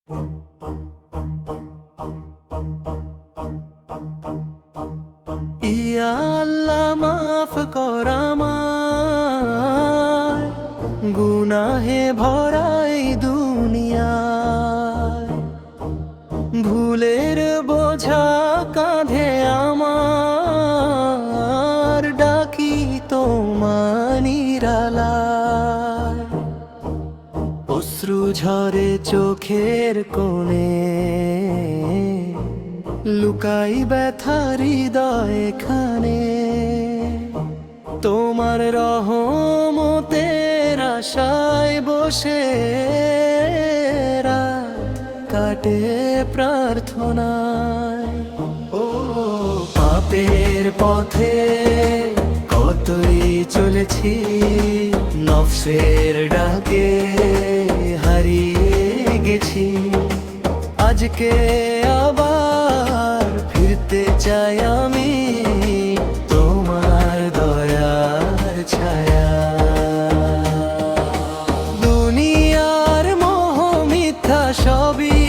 ইয়া আল্লাহ মাফ কর আমায়, গুনাহে ভরা এই দুনিয়ায়। ভুলের বোঝা কাঁধে আমার, ডাকি তোমার নিরালায়। অশ্রু ঝরে চোখের কোণে, লুকাই ব্যথার হৃদয়খানে। তোমার রহমতের আশায় বসে রাত কাটে প্রার্থনায়। ও পাপের পথে কতই চলেছি, নফসের ডাকে হারিয়ে গেছি। আজকে আবার ফিরতে চাই আমি তোমার দয়ার ছায়া। দুনিয়ার মোহ মিথ্যা সবই,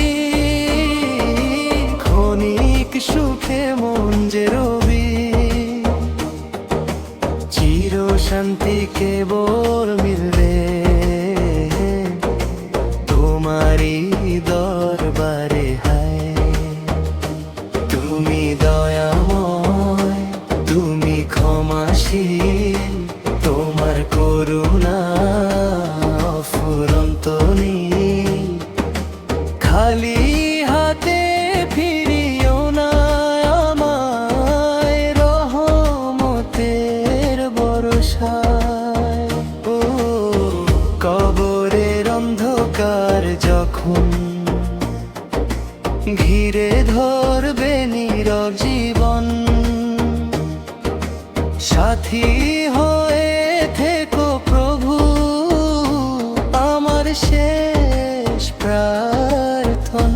ক্ষণিক সুখে মন যে রবি। চির শান্তি কেবল মিলবে তোমারই দরবারে। হায় তুমি দয়াময়, তুমি ক্ষমাশীল, তোমার করুণা অফুরন্ত নীল। খালি হাতে ফিরিও না আমায়, রহমতের বর্ষায়। ও কবরের অন্ধকার যখন ঘিরে ধরবে নীরব জীবন, সাথী হয়ে থেকো প্রভু আমার শেষ প্রার্থনায়।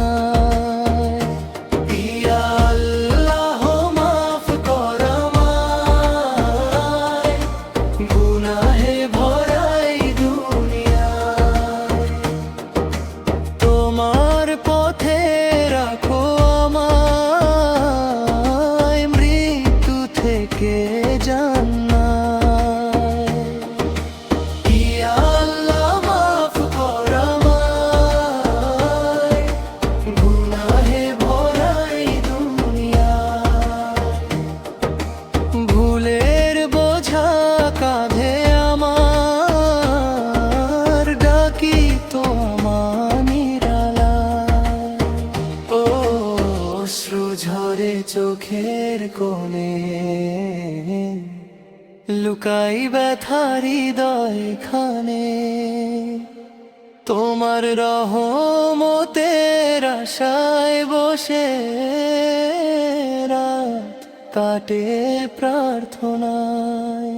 ইয়া আল্লাহ মাফ কর আমায়, গুনাহে ভরা এই দুনিয়ায়। তোমার পথে রাখো আমায়, মৃত্যু থেকে জান্নাত। ইয়া আল্লাহ মাফ কর আমায়, গুনাহে ভরা এই দুনিয়ায়। ভুলের বোঝা কাঁধে আমার, ডাকি তোমার নিরালায়। ও অশ্রু ঝরে চোখের কোণে, লুকাই ব্যথার হৃদয়খানে। তোমার রহমতের আশায় বসে রাত কাটে প্রার্থনায়।